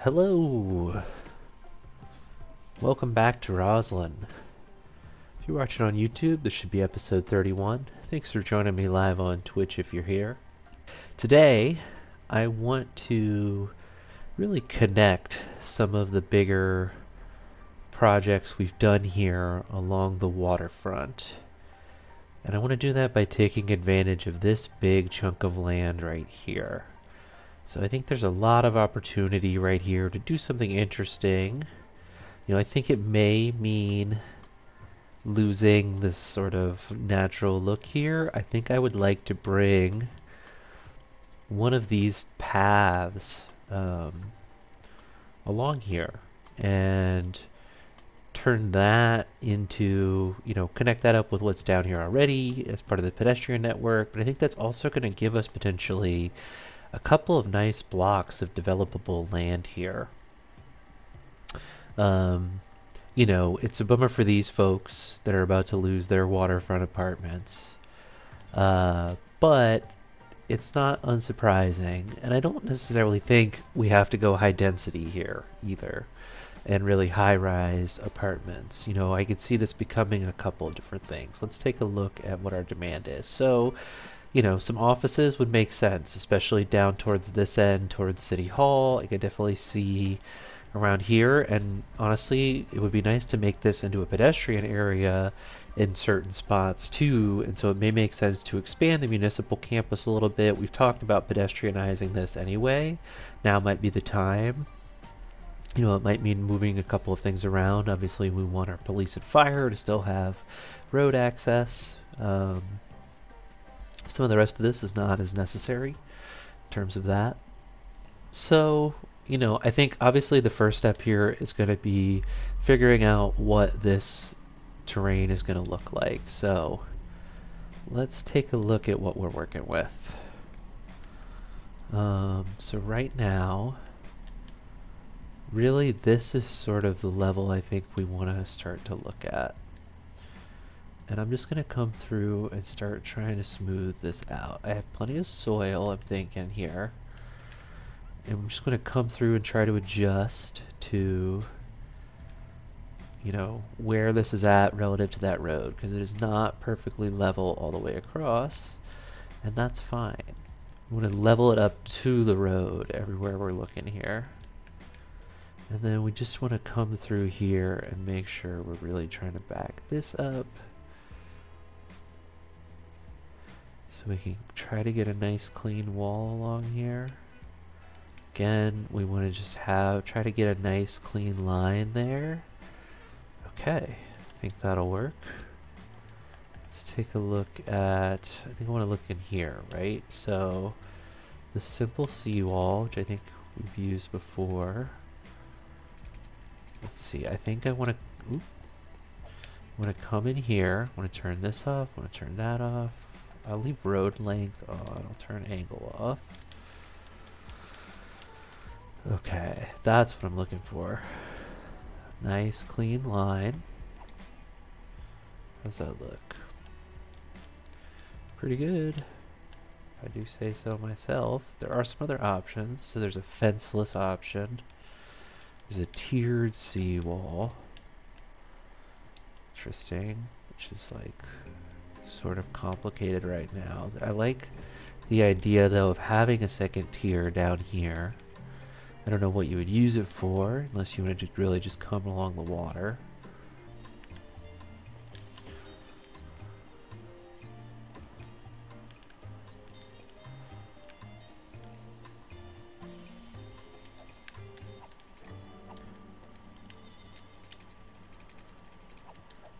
Hello! Welcome back to Roslyn. If you're watching on YouTube, this should be episode 31. Thanks for joining me live on Twitch if you're here. Today, I want to really connect some of the bigger projects we've done here along the waterfront. And I want to do that by taking advantage of this big chunk of land right here. So I think there's a lot of opportunity right here to do something interesting. I think it may mean losing this sort of natural look here. I think I would like to bring one of these paths along here and turn that into, connect that up with what's down here already as part of the pedestrian network. But I think that's also going to give us potentially a couple of nice blocks of developable land here. It's a bummer for these folks that are about to lose their waterfront apartments. But it's not unsurprising, and I don't necessarily think we have to go high density here either, and really high-rise apartments. I could see this becoming a couple of different things. Let's take a look at what our demand is. So, some offices would make sense, especially down towards this end, towards City Hall. I could definitely see around here, and honestly, it would be nice to make this into a pedestrian area in certain spots too, and so it may make sense to expand the municipal campus a little bit. We've talked about pedestrianizing this anyway. Now might be the time. It might mean moving a couple of things around. Obviously, we want our police and fire to still have road access. Some of the rest of this is not as necessary in terms of that. So, I think obviously the first step here is going to be figuring out what this terrain is going to look like. So, let's take a look at what we're working with. So right now, really this is sort of the level I think we want to start to look at. And I'm just going to come through and start trying to smooth this out. I have plenty of soil, I'm thinking here. And I'm just going to come through and try to adjust to, where this is at relative to that road, because it is not perfectly level all the way across, and that's fine. I'm going to level it up to the road everywhere we're looking here. And then we just want to come through here and make sure we're really trying to back this up, so we can try to get a nice clean wall along here. Again, we want to just try to get a nice clean line there. Okay, I think that'll work. Let's take a look at, I think I want to look in here, right? So, the simple seawall, which I think we've used before. Let's see, I think I want to come in here. I want to turn this off, I want to turn that off. I'll leave road length on, I'll turn angle off. Okay, that's what I'm looking for. Nice clean line. How's that look? Pretty good, if I do say so myself. There are some other options. So there's a fenceless option. There's a tiered seawall. Interesting, which is like sort of complicated right now. I like the idea though of having a second tier down here. I don't know what you would use it for, unless you wanted to really just come along the water.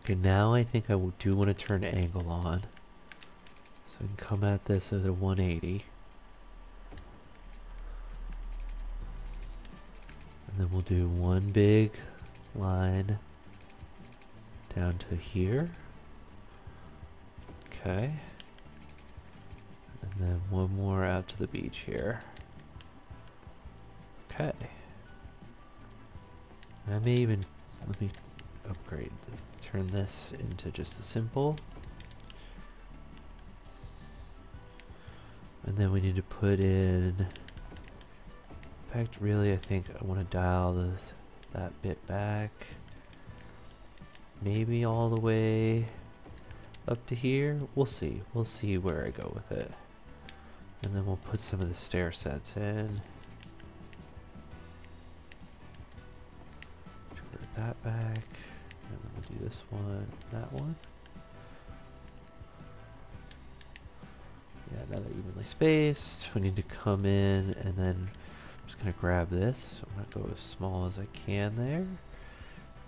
Okay, now I think I do want to turn angle on. So I can come at this at a 180. And then we'll do one big line down to here. Okay. And then one more out to the beach here. Okay. I may even, let me upgrade, turn this into just the simple. And then we need to put in fact, really, I think I want to dial that bit back. Maybe all the way up to here. We'll see. We'll see where I go with it. And then we'll put some of the stair sets in. Put that back. And then we'll do this one, that one. Yeah, now they're evenly spaced. We need to come in and then I'm just going to grab this. So I'm going to go as small as I can there.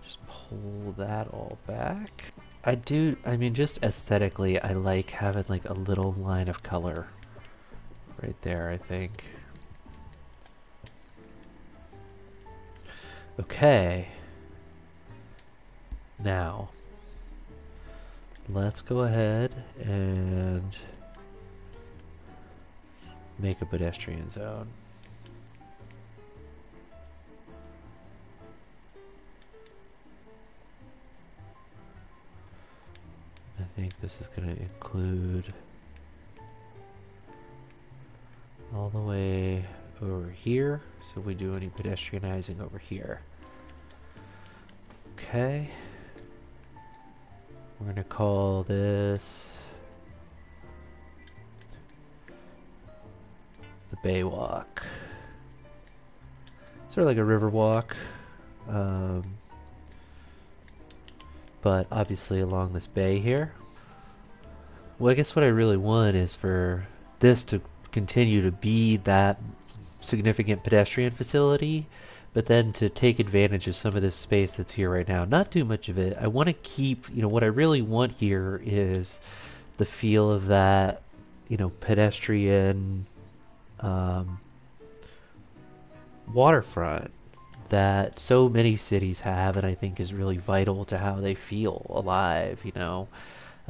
Just pull that all back. I mean, just aesthetically, I like having like a little line of color right there, I think. Okay. Now, let's go ahead and make a pedestrian zone. I think this is going to include all the way over here, so we do any pedestrianizing over here. Okay. We're going to call this the Bay Walk. Sort of like a river walk, but obviously along this bay here. Well, I guess what I really want is for this to continue to be that significant pedestrian facility, but then to take advantage of some of this space that's here right now. Not too much of it. I want to keep, what I really want here is the feel of that, pedestrian waterfront that so many cities have, and I think is really vital to how they feel alive.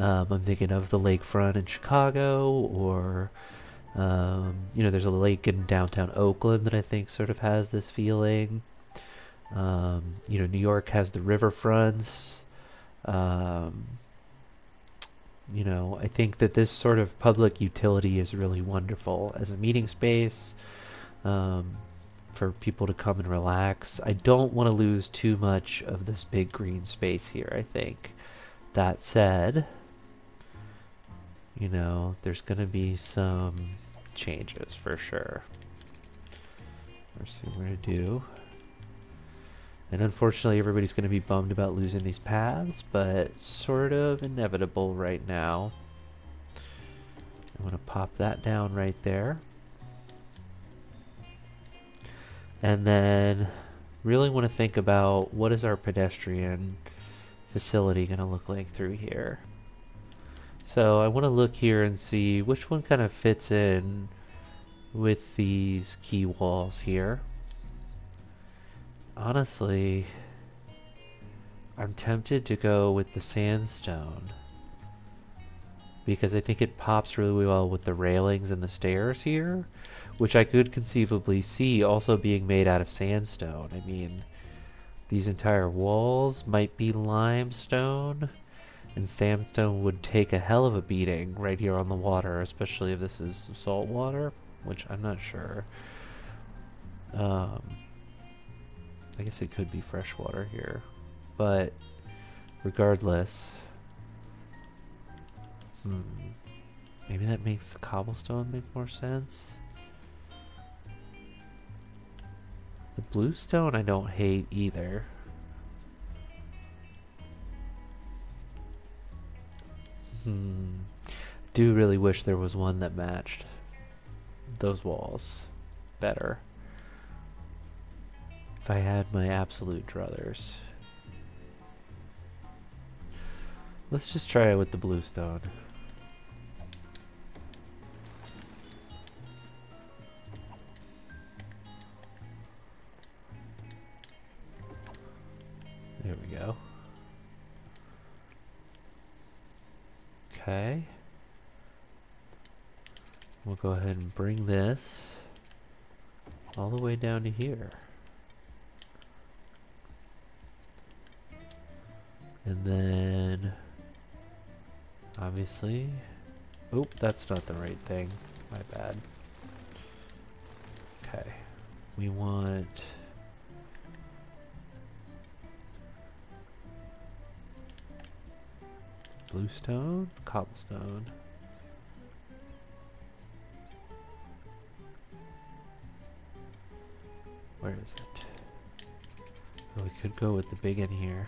I'm thinking of the lakefront in Chicago, or there's a lake in downtown Oakland that I think sort of has this feeling. New York has the riverfronts. I think that this sort of public utility is really wonderful as a meeting space, for people to come and relax. I don't want to lose too much of this big green space here, I think. That said, there's going to be some changes for sure. Let's see what we're going to do. And unfortunately, everybody's going to be bummed about losing these paths, but sort of inevitable right now. I want to pop that down right there. And then really want to think about what is our pedestrian facility going to look like through here. So I want to look here and see which one kind of fits in with these quay walls here. Honestly, I'm tempted to go with the sandstone because I think it pops really well with the railings and the stairs here, which I could conceivably see also being made out of sandstone. I mean, these entire walls might be limestone, and sandstone would take a hell of a beating right here on the water, especially if this is salt water, which I'm not sure. I guess it could be fresh water here, but regardless, maybe that makes the cobblestone make more sense. The bluestone I don't hate either. Do really wish there was one that matched those walls better. If I had my absolute druthers. Let's just try it with the bluestone. There we go. Okay. We'll go ahead and bring this all the way down to here. And then, obviously, oop, that's not the right thing. My bad. Okay. we want bluestone, cobblestone. Where is it? Oh, we could go with the big in here.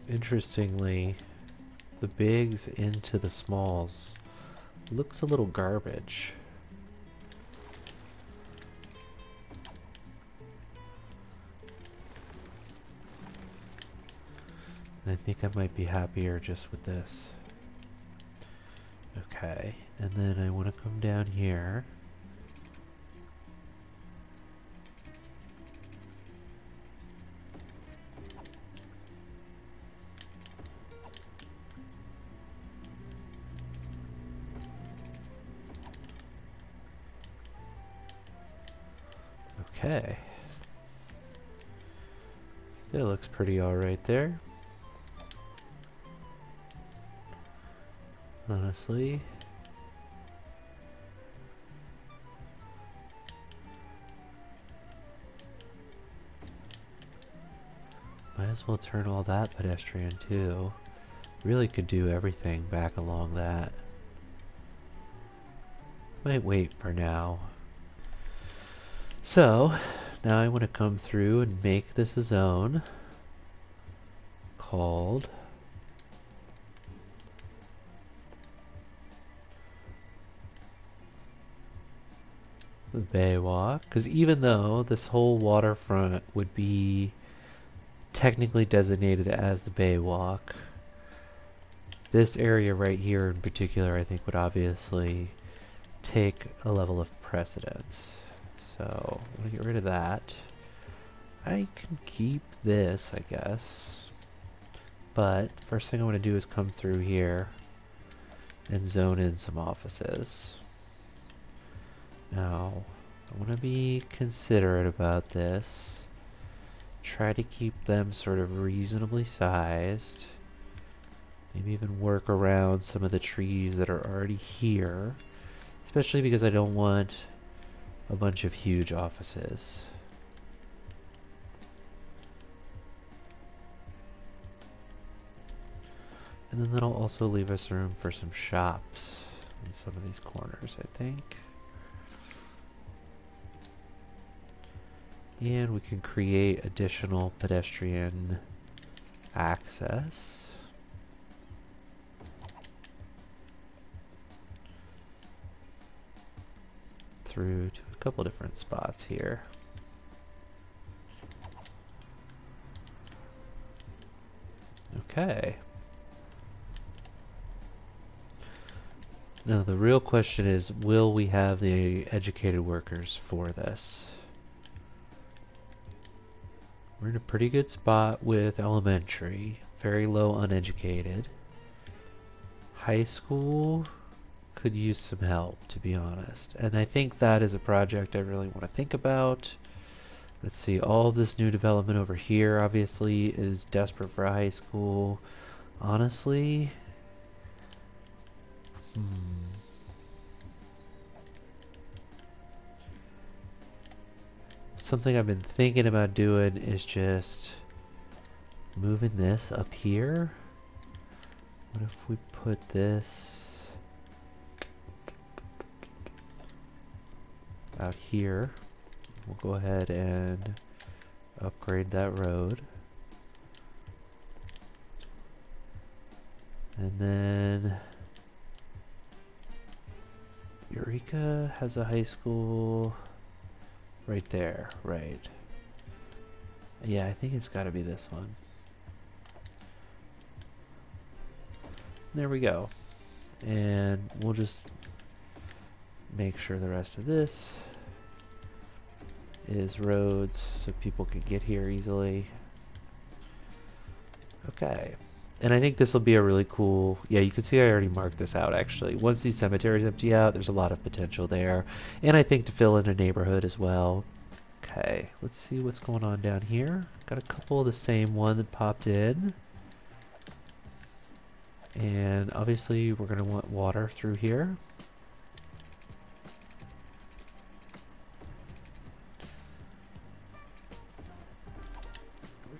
Interestingly, the bigs into the smalls looks a little garbage. And I think I might be happier just with this. Okay, and then I want to come down here. Okay. That looks pretty alright there. Honestly. Might as well turn all that pedestrian too. Really could do everything back along that. Might wait for now. So, now I want to come through and make this a zone called the Baywalk, because even though this whole waterfront would be technically designated as the Baywalk, this area right here in particular I think would obviously take a level of precedence. So I'm gonna get rid of that. I can keep this, I guess. But first thing I want to do is come through here and zone in some offices. Now, I want to be considerate about this. Try to keep them sort of reasonably sized. Maybe even work around some of the trees that are already here. Especially because I don't want a bunch of huge offices. And then that'll also leave us room for some shops in some of these corners, I think. And we can create additional pedestrian access. Through to a couple different spots here. Okay. Now the real question is, will we have the educated workers for this? We're in a pretty good spot with elementary, very low uneducated. High school could use some help, to be honest. And I think that is a project I really want to think about. Let's see, all of this new development over here obviously is desperate for a high school. Honestly, something I've been thinking about doing is just moving this up here. What if we put this out here? We'll go ahead and upgrade that road. And then Eureka has a high school right there, right? Yeah, I think it's got to be this one. There we go. And we'll just make sure the rest of this is roads so people can get here easily. Okay. And I think this will be a really cool. Yeah, you can see I already marked this out actually. Once these cemeteries empty out, there's a lot of potential there. And I think to fill in a neighborhood as well. Okay, let's see what's going on down here. Got a couple of the same one that popped in. And obviously we're going to want water through here.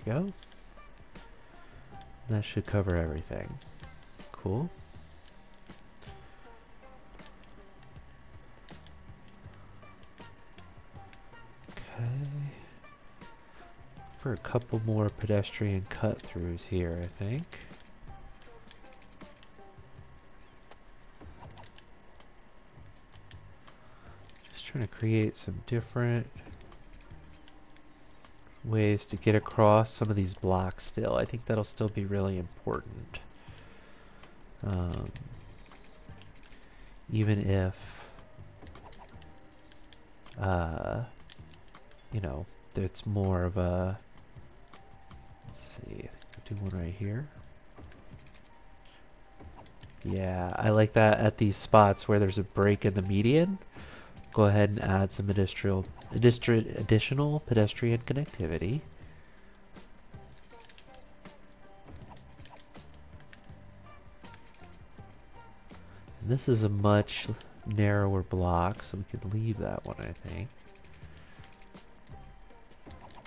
There we go. That should cover everything. Cool. Okay. For a couple more pedestrian cut-throughs here, I think. Just trying to create some different ways to get across some of these blocks still. I think that'll still be really important. Even if, you know, it's more of a, let's see, do one right here. Yeah, I like that at these spots where there's a break in the median. Go ahead and add some additional pedestrian connectivity. And this is a much narrower block, so we could leave that one, I think.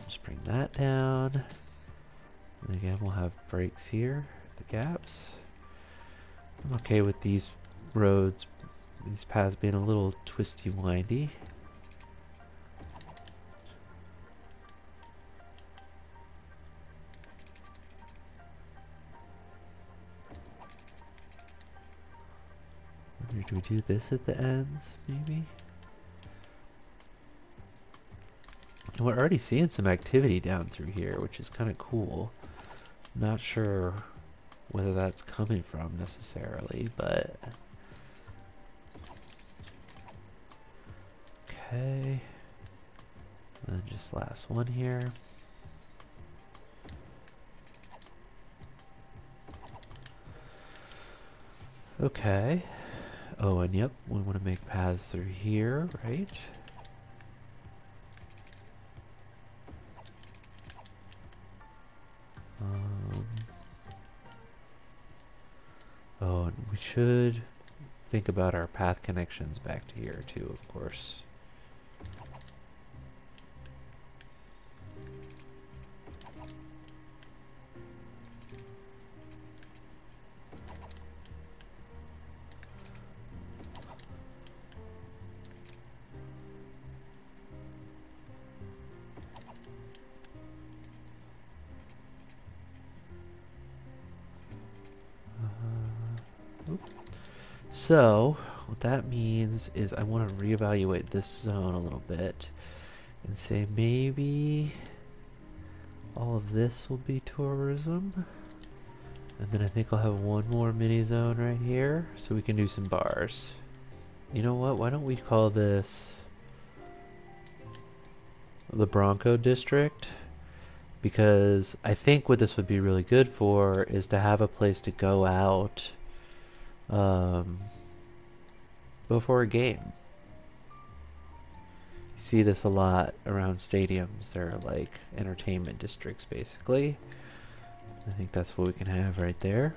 Just bring that down. And again, we'll have breaks here, the gaps. I'm okay with these roads, these paths being a little twisty windy. Or do we do this at the ends, maybe? And we're already seeing some activity down through here, which is kind of cool. Not sure whether that's coming from necessarily, but okay. And then just last one here. Okay. Oh, and yep, we want to make paths through here, right? Oh, and we should think about our path connections back to here too, of course. So, what that means is I want to reevaluate this zone a little bit and say maybe all of this will be tourism. And then I think I'll have one more mini zone right here so we can do some bars. You know what? Why don't we call this the Bronco District? Because I think what this would be really good for is to have a place to go out before a game. You see this a lot around stadiums. They're like entertainment districts basically. I think that's what we can have right there.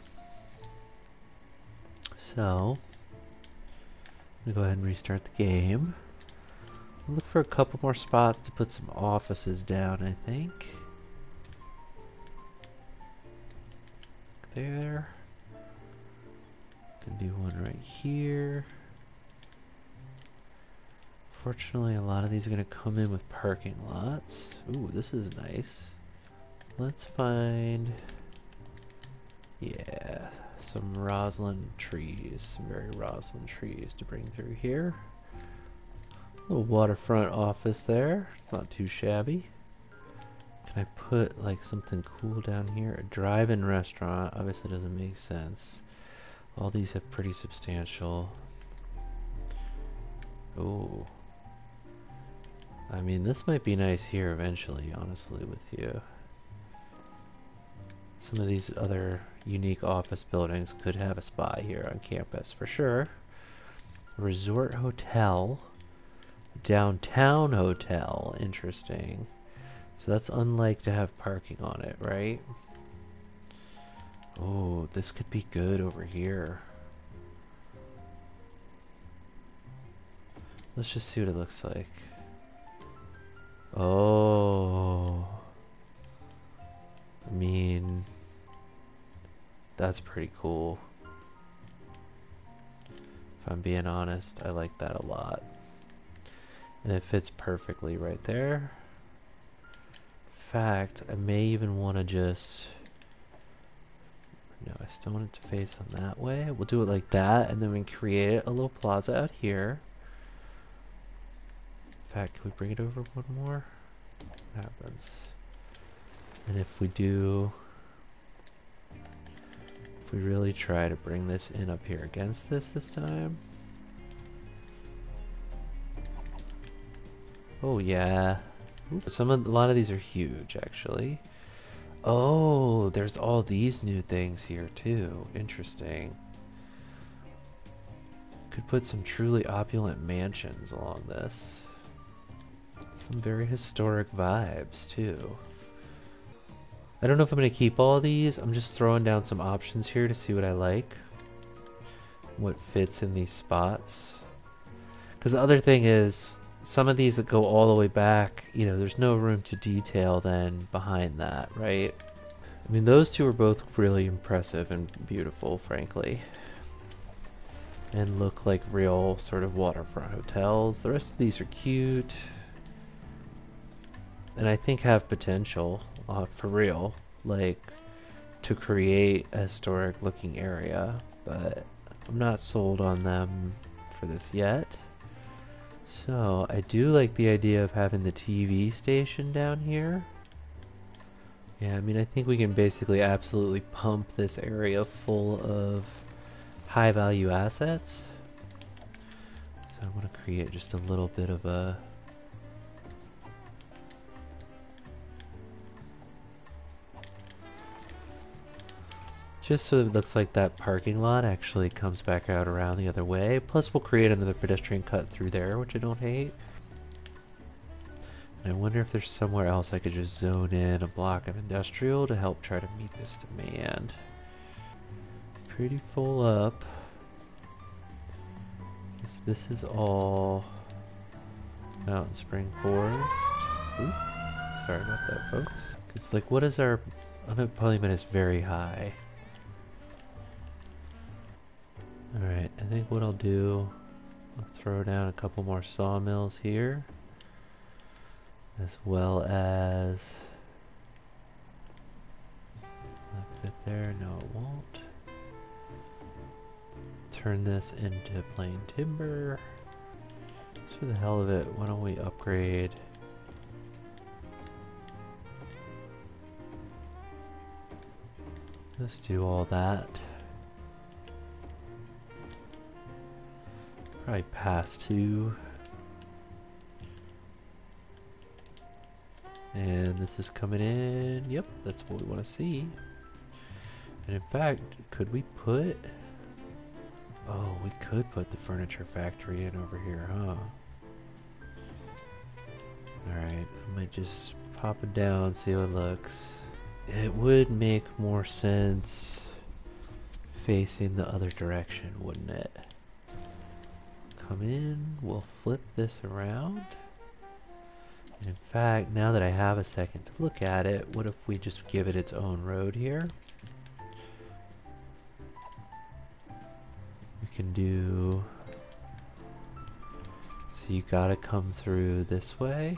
So, I'm gonna go ahead and restart the game. Look for a couple more spots to put some offices down, I think. There. Can do one right here. Fortunately, a lot of these are going to come in with parking lots. Ooh, this is nice. Let's find, yeah, some Roslyn trees, some very Roslyn trees to bring through here. Little waterfront office there, not too shabby. Can I put like something cool down here? A drive-in restaurant obviously doesn't make sense. All these have pretty substantial. Ooh. I mean, this might be nice here eventually, honestly, with you. Some of these other unique office buildings could have a spot here on campus for sure. Resort hotel. Downtown hotel. Interesting. So that's unlike to have parking on it, right? Oh, this could be good over here. Let's just see what it looks like. Oh. I mean, that's pretty cool. If I'm being honest, I like that a lot. And it fits perfectly right there. In fact, I may even want to just... No, I still want it to face on that way. We'll do it like that, and then we can create a little plaza out here. In fact, can we bring it over one more? What happens? And if we do... If we really try to bring this in up here against this time... Oh yeah. A lot of these are huge, actually. Oh, there's all these new things here too. Interesting. Could put some truly opulent mansions along this. Some very historic vibes too. I don't know if I'm going to keep all these. I'm just throwing down some options here to see what I like. What fits in these spots. Because the other thing is, some of these that go all the way back, you know, there's no room to detail then behind that, right? I mean, those two are both really impressive and beautiful, frankly. And look like real sort of waterfront hotels. The rest of these are cute. And I think have potential, for real, like, to create a historic looking area. But I'm not sold on them for this yet. So, I do like the idea of having the TV station down here. Yeah, I mean, I think we can basically absolutely pump this area full of high value assets. So I want to create just a little bit of a... Just so it looks like that parking lot actually comes back out around the other way. Plus we'll create another pedestrian cut through there, which I don't hate. And I wonder if there's somewhere else I could just zone in a block of industrial to help try to meet this demand. Pretty full up. Guess this is all Mountain Spring Forest. Ooh, sorry about that, folks. It's like, what is our unemployment is very high. Alright, I think what I'll do, I'll throw down a couple more sawmills here, as well as, that fit there, no it won't. Turn this into plain timber. Just for the hell of it, why don't we upgrade let's do all that. Probably pass 2. And this is coming in. Yep, that's what we want to see. And in fact, could we put... Oh, we could put the furniture factory in over here, huh? Alright, I might just pop it down, see how it looks. It would make more sense facing the other direction, wouldn't it? Come in, we'll flip this around. And in fact, now that I have a second to look at it, what if we just give it its own road here? We can do... So you gotta come through this way.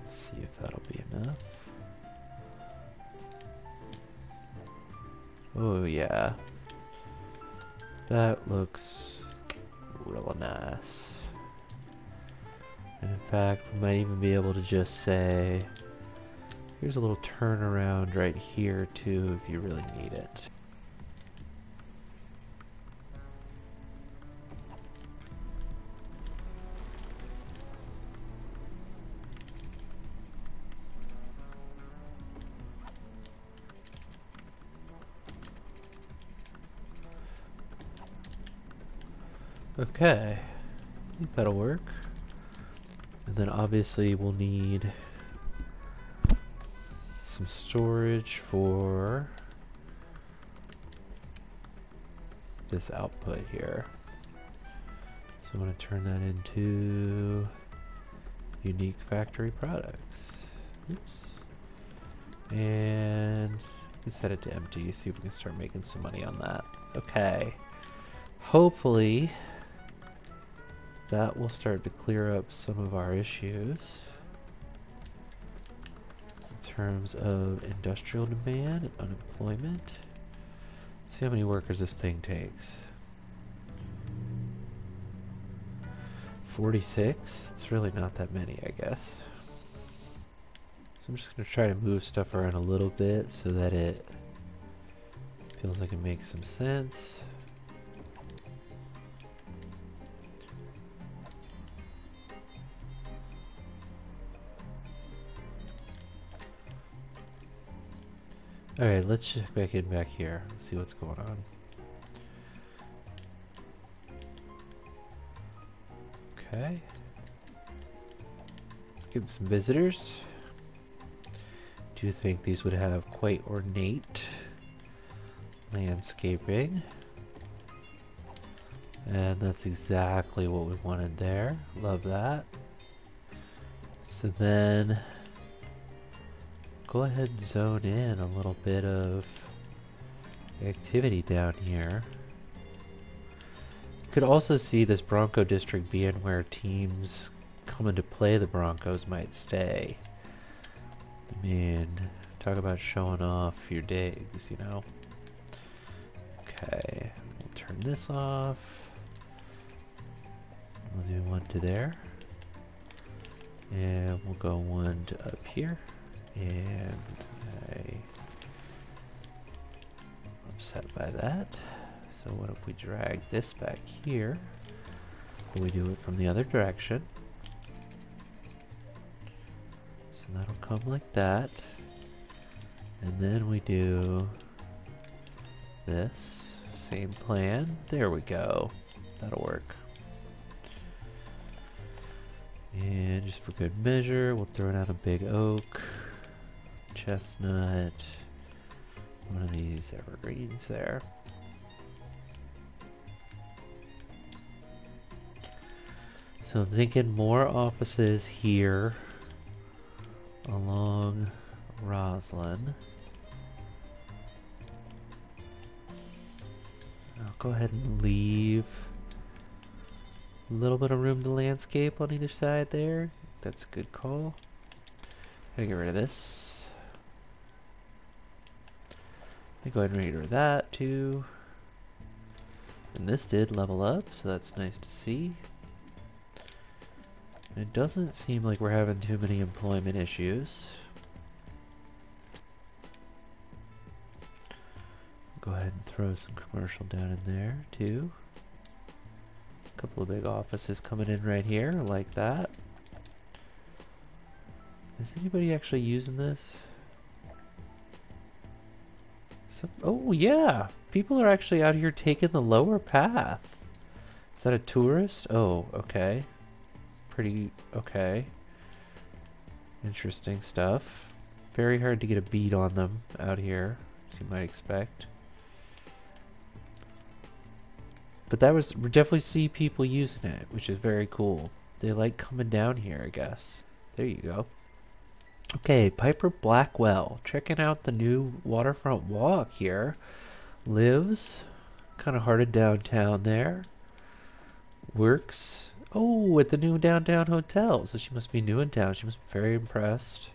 Let's see if that'll be enough. Oh yeah. That looks real nice. And in fact, we might even be able to just say, here's a little turnaround right here too if you really need it. Okay, I think that'll work. And then obviously we'll need some storage for this output here. So I'm going to turn that into unique factory products. Oops. And we set it to empty, see if we can start making some money on that. Okay. Hopefully that will start to clear up some of our issues in terms of industrial demand and unemployment. Let's see how many workers this thing takes. 46? It's really not that many, I guess. So I'm just going to try to move stuff around a little bit so that it feels like it makes some sense. Alright, let's check back in back here and see what's going on. Okay. Let's get some visitors. Do you think these would have quite ornate landscaping? And that's exactly what we wanted there. Love that. So then go ahead and zone in a little bit of activity down here. You could also see this Bronco district being where teams coming to play the Broncos might stay. I mean, talk about showing off your digs, you know. Okay, we'll turn this off. We'll do one to there. And we'll go one to up here. And I'm upset by that. So what if we drag this back here? But we do it from the other direction. So that'll come like that. And then we do this. Same plan. There we go. That'll work. And just for good measure, we'll throw down a big oak. Chestnut, one of these evergreens there. So I'm thinking more offices here along Roslyn. I'll go ahead and leave a little bit of room to landscape on either side there. That's a good call. Gonna get rid of this. Go ahead and get rid of that too. And this did level up, so that's nice to see. And it doesn't seem like we're having too many employment issues. Go ahead and throw some commercial down in there too. A couple of big offices coming in right here, like that. Is anybody actually using this? Oh yeah, people are actually out here taking the lower path. Is that a tourist? Oh, okay. Pretty okay. Interesting stuff. Very hard to get a beat on them out here, as you might expect. But that was, we definitely see people using it, which is very cool. They like coming down here, I guess. There you go. Okay, Piper Blackwell, checking out the new waterfront walk here. Lives kind of hearted downtown there. Works, oh, at the new downtown hotel. So she must be new in town. She must be very impressed.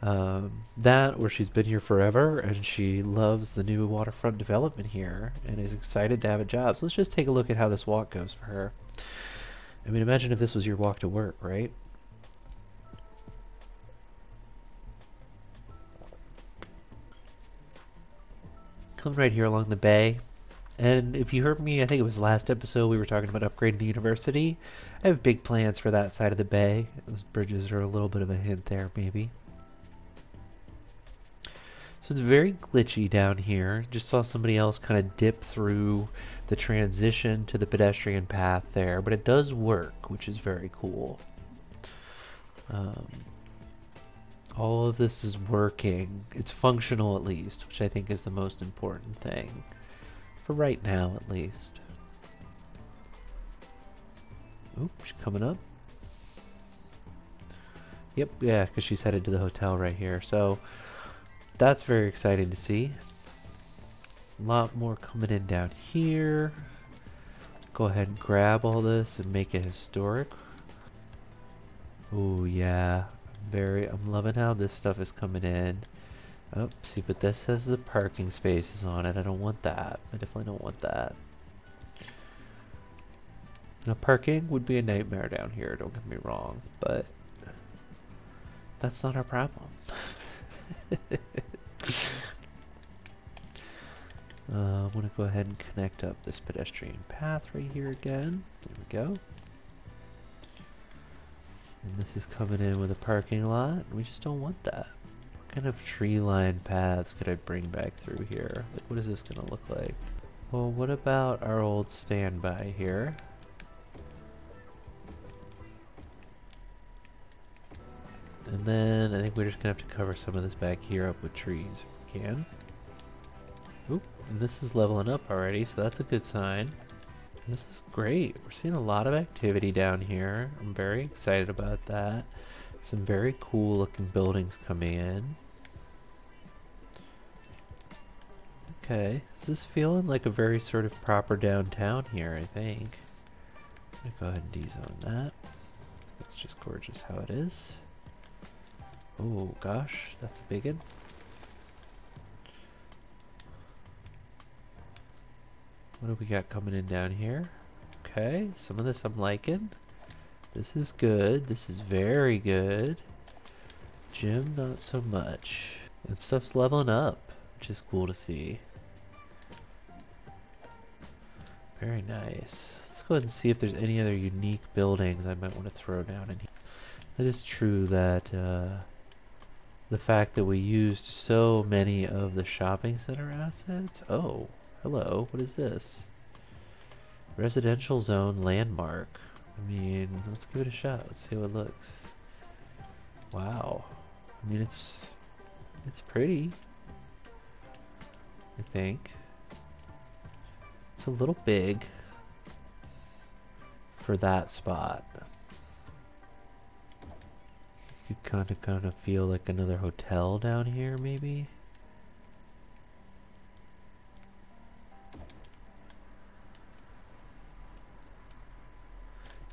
That, where she's been here forever, and she loves the new waterfront development here, and is excited to have a job. So let's just take a look at how this walk goes for her. I mean, imagine if this was your walk to work, right? Coming right here along the bay. And if you heard me, I think it was last episode, we were talking about upgrading the university. I have big plans for that side of the bay. Those bridges are a little bit of a hint there, maybe. So it's very glitchy down here. Just saw somebody else kind of dip through the transition to the pedestrian path there, but it does work, which is very cool. Um, all of this is working. It's functional at least, which I think is the most important thing. For right now, at least. Oop, she's coming up. Yep, yeah, because she's headed to the hotel right here. So, that's very exciting to see. A lot more coming in down here. Go ahead and grab all this and make it historic. Oh yeah, I'm loving how this stuff is coming in. Oh, see, but this has the parking spaces on it. I don't want that. I definitely don't want that. Now, parking would be a nightmare down here, don't get me wrong, but that's not our problem. I'm going to go ahead and connect up this pedestrian path right here again. There we go. And this is coming in with a parking lot. And we just don't want that. What kind of tree-lined paths could I bring back through here? Like, what is this going to look like? Well, what about our old standby here? And then I think we're just going to have to cover some of this back here up with trees if we can. Oop, and this is leveling up already, so that's a good sign. And this is great. We're seeing a lot of activity down here. I'm very excited about that. Some very cool looking buildings coming in. Okay, this is feeling like a very sort of proper downtown here, I think. I'm gonna go ahead and dezone that. It's just gorgeous how it is. Oh gosh, that's a big one. What do we got coming in down here? Okay, some of this I'm liking. This is good. This is very good. Gym, not so much. And stuff's leveling up, which is cool to see. Very nice. Let's go ahead and see if there's any other unique buildings I might want to throw down in here. It is true that the fact that we used so many of the shopping center assets. Oh, hello. What is this? Residential zone landmark. I mean, let's give it a shot. Let's see how it looks. Wow. I mean, it's pretty. I think. It's a little big for that spot. You could kind of feel like another hotel down here, maybe.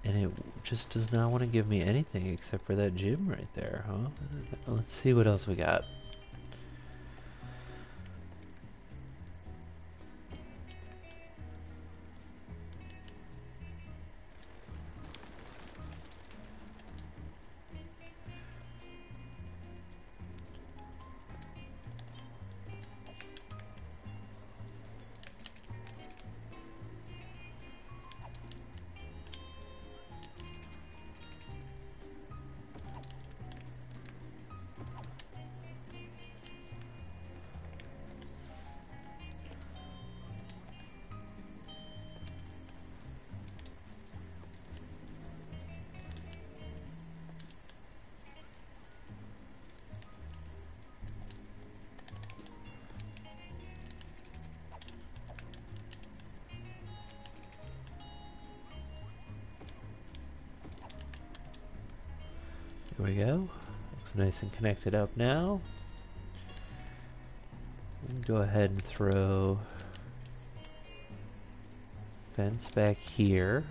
And it just does not want to give me anything except for that gym right there, huh? Let's see what else we got. There we go. Looks nice and connected up now. Go ahead and throw fence back here.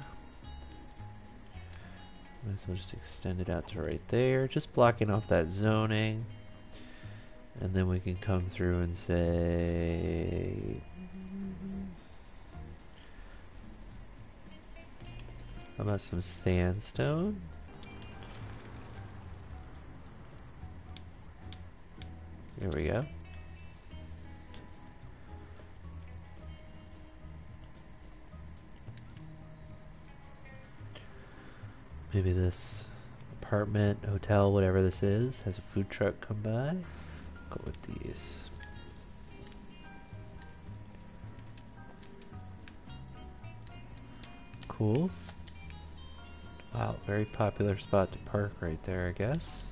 Might as well just extend it out to right there, just blocking off that zoning. And then we can come through and say, how about some sandstone? There we go. Maybe this apartment, hotel, whatever this is, has a food truck come by. Go with these. cool. Wow, very popular spot to park right there, I guess.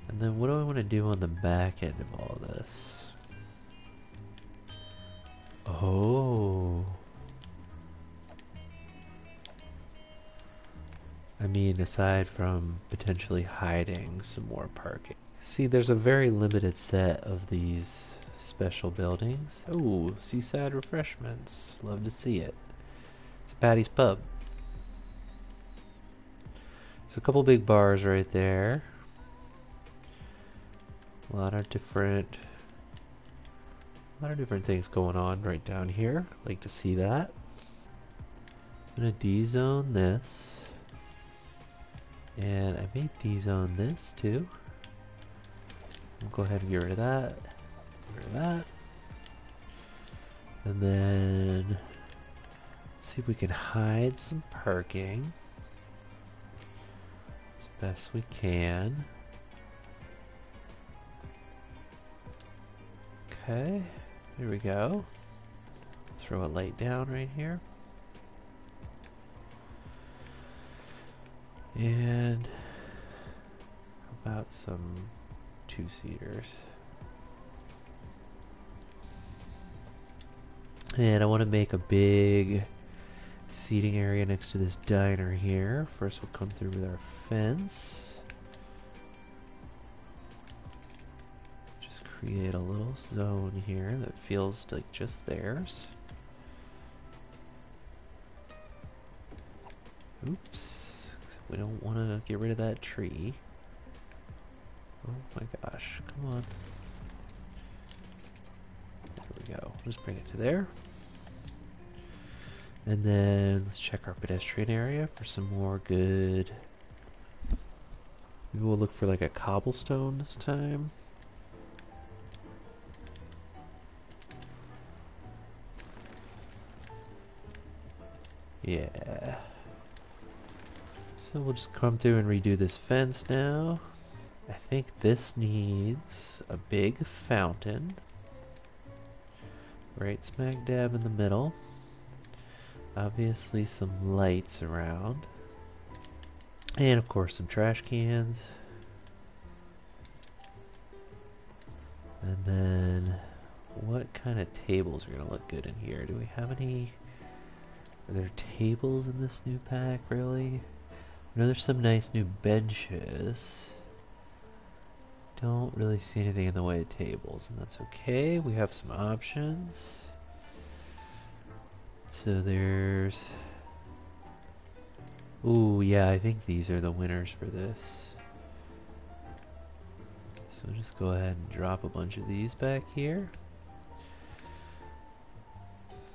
And then what do I want to do on the back end of all this? Oh. I mean, aside from potentially hiding some more parking. See, there's a very limited set of these special buildings. Oh, seaside refreshments. Love to see it. It's a Patty's Pub. So a couple big bars right there. A lot of different things going on right down here. Like to see that. I'm gonna D-zone this. And I may D-zone this too. We'll go ahead and get rid of that. Get rid of that. And then let's see if we can hide some parking as best we can. Okay, there we go. Throw a light down right here. And how about some two-seaters? And I want to make a big seating area next to this diner here. First we'll come through with our fence. Just create a little zone here that feels like just theirs. Oops. We don't want to get rid of that tree. Oh my gosh, come on. There we go. Just bring it to there. And then let's check our pedestrian area for some more good. Maybe we'll look for like a cobblestone this time. Yeah. So we'll just come through and redo this fence now. I think this needs a big fountain. Right smack dab in the middle. Obviously some lights around. And of course some trash cans. And then what kind of tables are going to look good in here? Do we have any? Are there tables in this new pack, really? I know there's some nice new benches. Don't really see anything in the way of tables, and that's okay. We have some options. So there's... Ooh, yeah, I think these are the winners for this. So just go ahead and drop a bunch of these back here.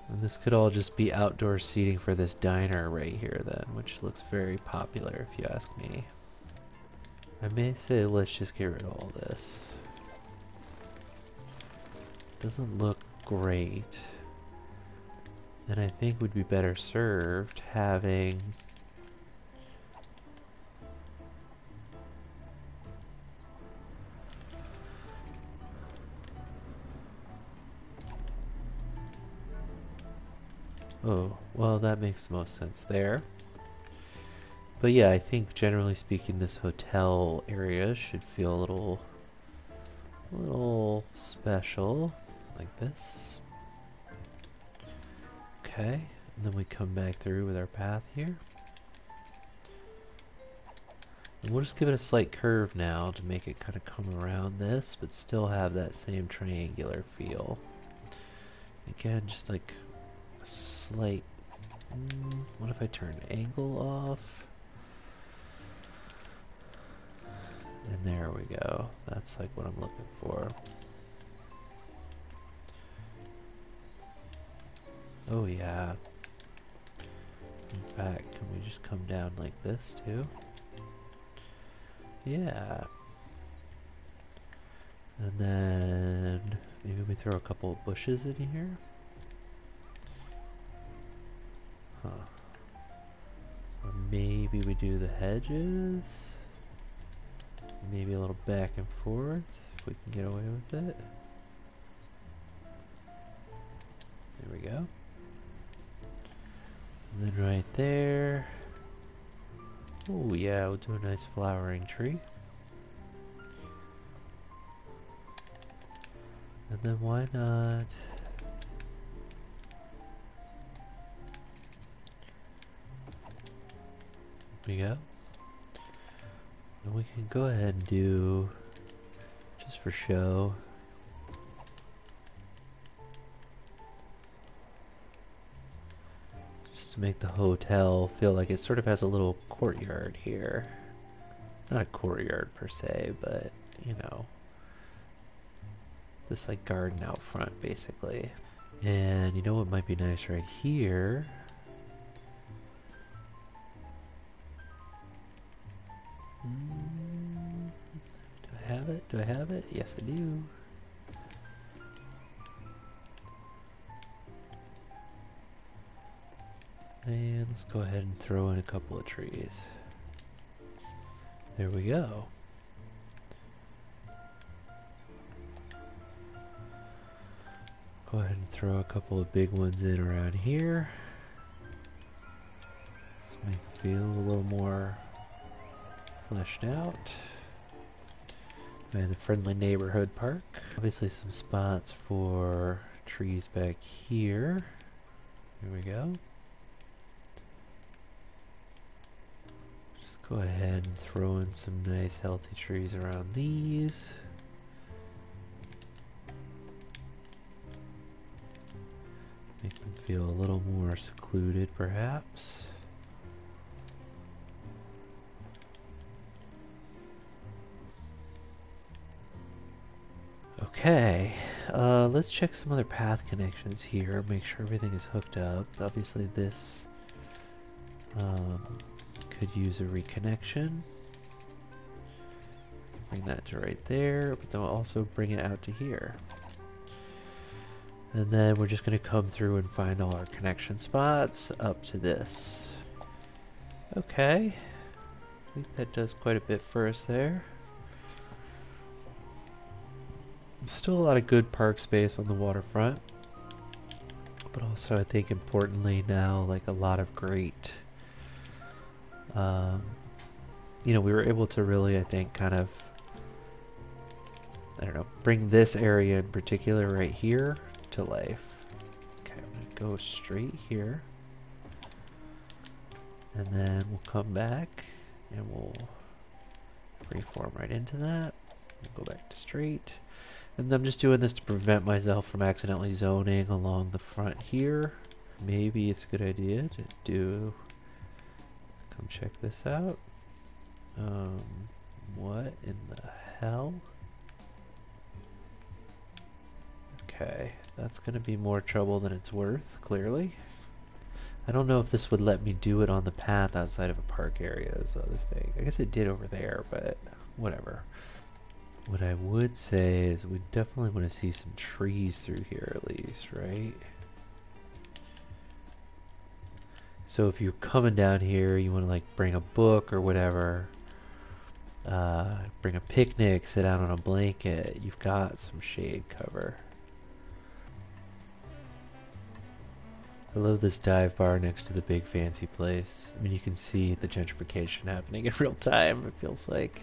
And this could all just be outdoor seating for this diner right here then, which looks very popular if you ask me. I may say let's just get rid of all this. Doesn't look great. And I think would be better served having oh, well that makes the most sense there. But yeah, I think generally speaking this hotel area should feel a little special, like this. Okay, and then we come back through with our path here. And we'll just give it a slight curve now to make it kind of come around this, but still have that same triangular feel. Again, just like a slight... what if I turn angle off? And there we go. That's like what I'm looking for. Oh yeah. In fact, can we just come down like this too? Yeah. And then maybe we throw a couple of bushes in here. Huh. Or maybe we do the hedges. Maybe a little back and forth if we can get away with it. There we go. And then right there. Oh yeah, we'll do a nice flowering tree. And then why not? There we go. And we can go ahead and do, just for show, just to make the hotel feel like it sort of has a little courtyard here. Not a courtyard per se, but you know, this like garden out front basically. And you know what might be nice right here? Do I have it? Do I have it? Yes, I do. And let's go ahead and throw in a couple of trees. There we go. Go ahead and throw a couple of big ones in around here. Let's make it feel a little more fleshed out. And the friendly neighborhood park. Obviously some spots for trees back here. Here we go. Just go ahead and throw in some nice healthy trees around these. Make them feel a little more secluded perhaps. Okay, let's check some other path connections here, make sure everything is hooked up. Obviously this could use a reconnection. Bring that to right there, but then we'll also bring it out to here. And then we're just going to come through and find all our connection spots up to this. Okay, I think that does quite a bit for us there. Still a lot of good park space on the waterfront, but also I think importantly now like a lot of great you know, we were able to really I think kind of, I don't know, bring this area in particular right here to life. Okay, I'm gonna go straight here and then we'll come back and we'll freeform right into that. We'll go back to straight. And I'm just doing this to prevent myself from accidentally zoning along the front here. Maybe it's a good idea to do, come check this out. What in the hell? Okay, that's gonna be more trouble than it's worth, clearly. I don't know if this would let me do it on the path outside of a park area is the other thing. I guess it did over there, but whatever. What I would say is we definitely want to see some trees through here at least, right? So if you're coming down here, you want to like bring a book or whatever, bring a picnic, sit out on a blanket, you've got some shade cover. I love this dive bar next to the big fancy place. I mean, you can see the gentrification happening in real time, it feels like.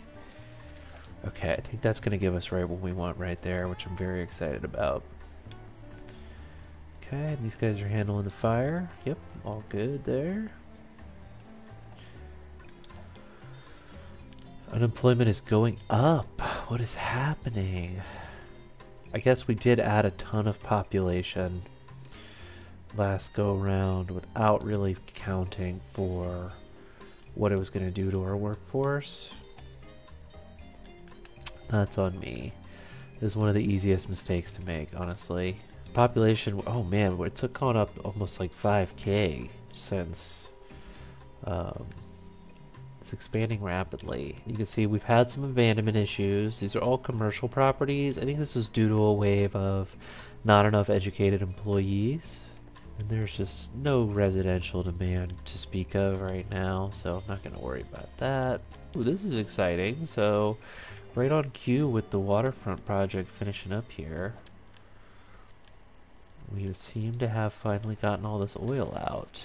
Okay, I think that's going to give us right what we want right there, which I'm very excited about. Okay, these guys are handling the fire. Yep, all good there. Unemployment is going up. What is happening? I guess we did add a ton of population last go around without really counting for what it was going to do to our workforce. That's on me. This is one of the easiest mistakes to make, honestly. Population, oh man, it took on up almost like 5K since it's expanding rapidly. You can see we've had some abandonment issues. These are all commercial properties. I think this is due to a wave of not enough educated employees. And there's just no residential demand to speak of right now, so I'm not going to worry about that. Ooh, this is exciting. So right on cue with the waterfront project finishing up here. We seem to have finally gotten all this oil out,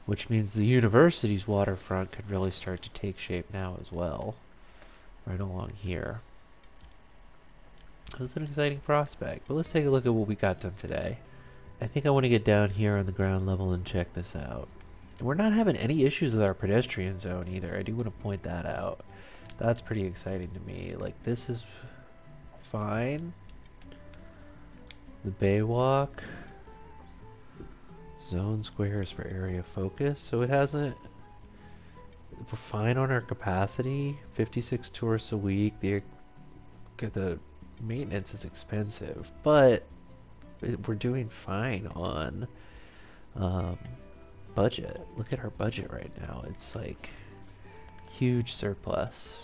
which means the university's waterfront could really start to take shape now as well, right along here. This is an exciting prospect, but let's take a look at what we got done today. I think I want to get down here on the ground level and check this out. And we're not having any issues with our pedestrian zone either. I do want to point that out. That's pretty exciting to me. Like, this is fine. The bay walk. Zone squares for area focus. So it hasn't... We're fine on our capacity. 56 tourists a week. The maintenance is expensive, but we're doing fine on budget. Look at our budget right now. It's like huge surplus.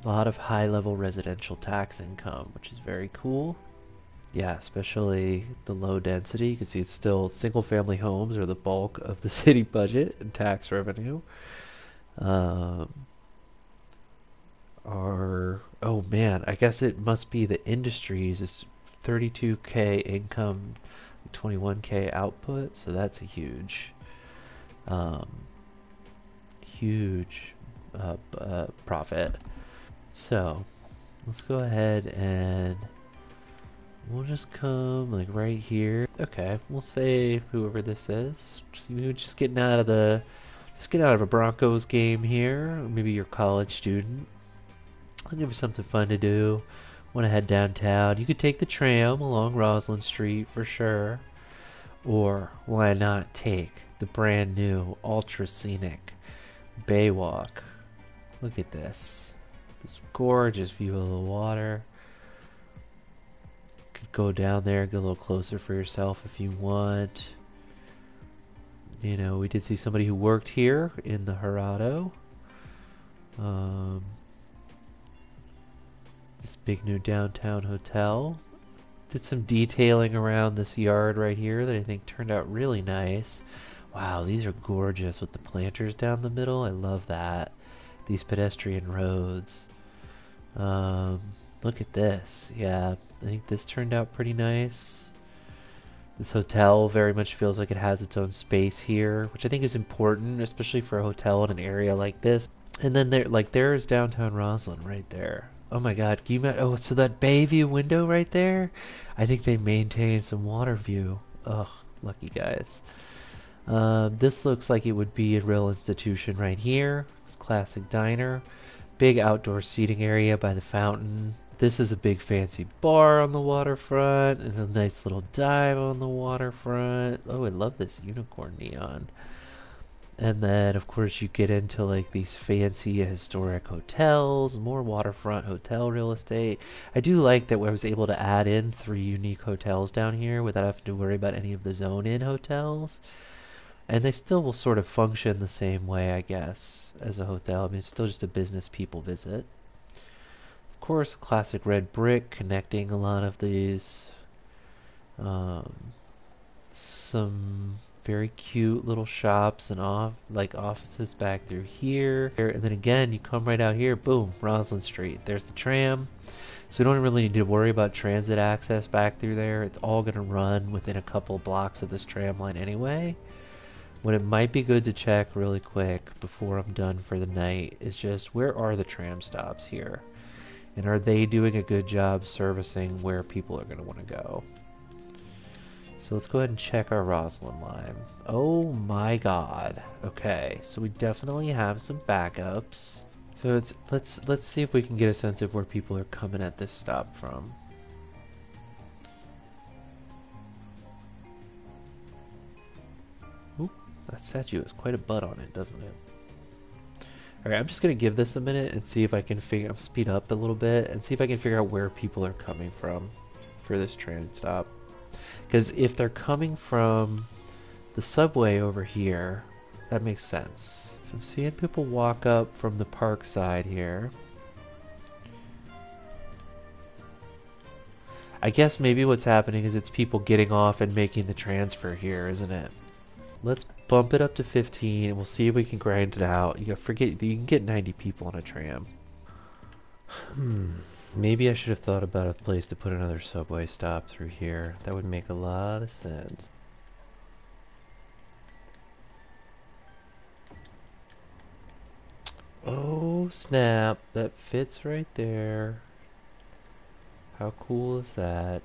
A lot of high-level residential tax income, which is very cool. Yeah, especially the low density. You can see it's still single-family homes are the bulk of the city budget and tax revenue. Oh man, I guess it must be the industries. It's 32K income, 21K output, so that's a huge, um, huge profit. So let's go ahead and we'll just come like right here. Okay, we'll say whoever this is. Just getting out of a Broncos game here. Or maybe you're a college student. Looking for something fun to do. Want to head downtown. You could take the tram along Roslyn Street for sure. Or why not take the brand new ultra scenic Baywalk. Look at this. This gorgeous view of the water. Could go down there, get a little closer for yourself if you want. You know, we did see somebody who worked here in the Gerardo. This big new downtown hotel. Did some detailing around this yard right here that I think turned out really nice. Wow, these are gorgeous with the planters down the middle. I love that. These pedestrian roads. Look at this. Yeah, I think this turned out pretty nice. This hotel very much feels like it has its own space here, which I think is important, especially for a hotel in an area like this. And then there's downtown Roslyn right there. Oh my God, can you oh, so that bay view window right there? I think they maintain some water view. Ugh, lucky guys. This looks like it would be a real institution right here. It's classic diner. Big outdoor seating area by the fountain. This is a big fancy bar on the waterfront and a nice little dive on the waterfront. Oh, I love this unicorn neon. And then, of course, you get into like these fancy historic hotels, more waterfront hotel real estate. I do like that I was able to add in 3 unique hotels down here without having to worry about any of the zone-in hotels. And they still will sort of function the same way, I guess, as a hotel. I mean, it's still just a business people visit. Of course, classic red brick connecting a lot of these. Some very cute little shops and offices back through here. And then again, you come right out here, boom, Roslyn Street. There's the tram. So you don't really need to worry about transit access back through there. It's all going to run within a couple blocks of this tram line anyway. What it might be good to check really quick before I'm done for the night is just where are the tram stops here? And are they doing a good job servicing where people are going to want to go? So let's go ahead and check our Roslyn line. Oh my God. Okay, so we definitely have some backups. So let's see if we can get a sense of where people are coming at this stop from. Oop, that statue has quite a butt on it, doesn't it? Alright, I'm just gonna give this a minute and see if I can speed up a little bit and see if I can figure out where people are coming from for this train stop. Because if they're coming from the subway over here, that makes sense. So I'm seeing people walk up from the park side here. I guess maybe what's happening is it's people getting off and making the transfer here, isn't it? Let's bump it up to 15 and we'll see if we can grind it out. You forget you can get 90 people on a tram. Maybe I should have thought about a place to put another subway stop through here. That would make a lot of sense. Oh, snap. That fits right there. How cool is that?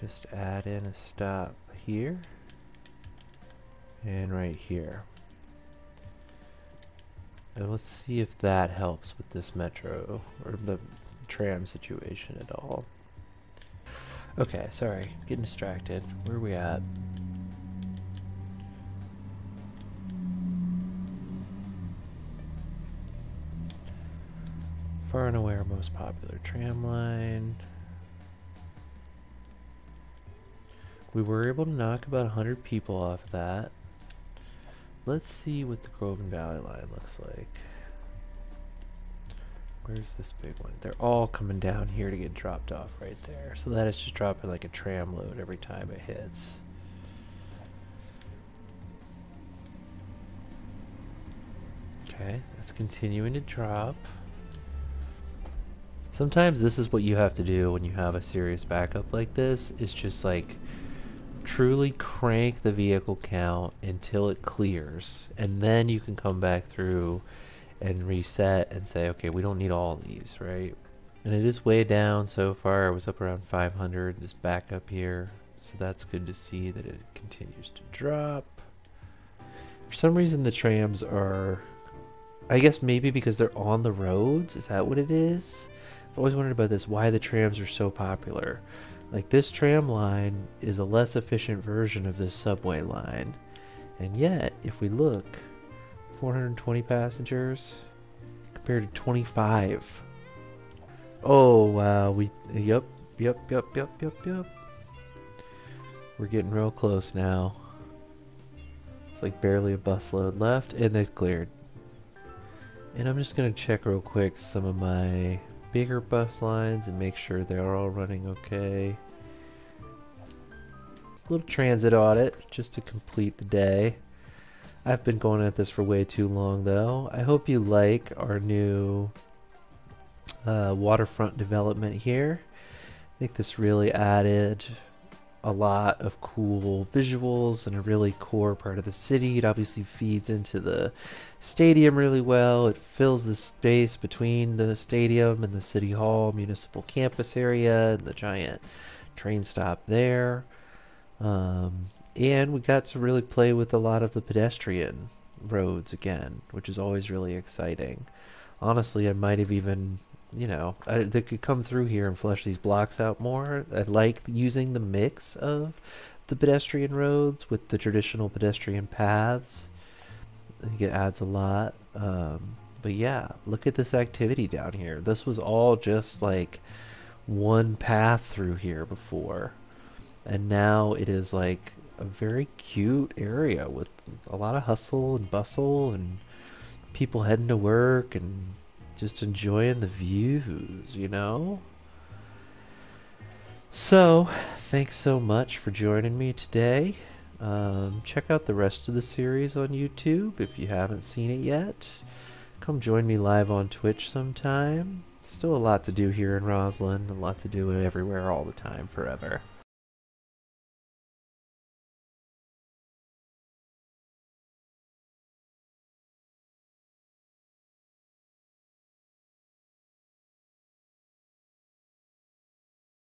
Just add in a stop here and right here. And let's see if that helps with this metro or the tram situation at all. Okay, sorry, getting distracted. Where are we at? Far and away our most popular tram line. We were able to knock about 100 people off that. Let's see what the Grove and Valley line looks like. Where's this big one? They're all coming down here to get dropped off right there. So that is just dropping like a tram load every time it hits. Okay, that's continuing to drop. Sometimes this is what you have to do when you have a serious backup like this, is just like truly crank the vehicle count until it clears, and then you can come back through and reset and say, okay, we don't need all these, right? And it is way down so far. It was up around 500, this backup here, so that's good to see that it continues to drop. For some reason the trams are, I guess maybe because they're on the roads, is that what it is? I've always wondered about this, why the trams are so popular. Like, this tram line is a less efficient version of this subway line. And yet, if we look, 420 passengers compared to 25. Oh, wow. Yep. We're getting real close now. It's like barely a busload left, and they've cleared. And I'm just going to check real quick some of my bigger bus lines and make sure they're all running okay. Little transit audit just to complete the day. I've been going at this for way too long though. I hope you like our new waterfront development here. I think this really added a lot of cool visuals and a really core part of the city. It obviously feeds into the stadium really well. It fills the space between the stadium and the city hall municipal campus area and the giant train stop there. And we got to really play with a lot of the pedestrian roads again, which is always really exciting. Honestly, I might have even, they could come through here and flesh these blocks out more. I like using the mix of the pedestrian roads with the traditional pedestrian paths. I think it adds a lot. But yeah, look at this activity down here. This was all just like one path through here before. And now it is like a very cute area with a lot of hustle and bustle and people heading to work and just enjoying the views, So, thanks so much for joining me today. Check out the rest of the series on YouTube if you haven't seen it yet. Come join me live on Twitch sometime. Still a lot to do here in Roslyn, a lot to do everywhere all the time, forever.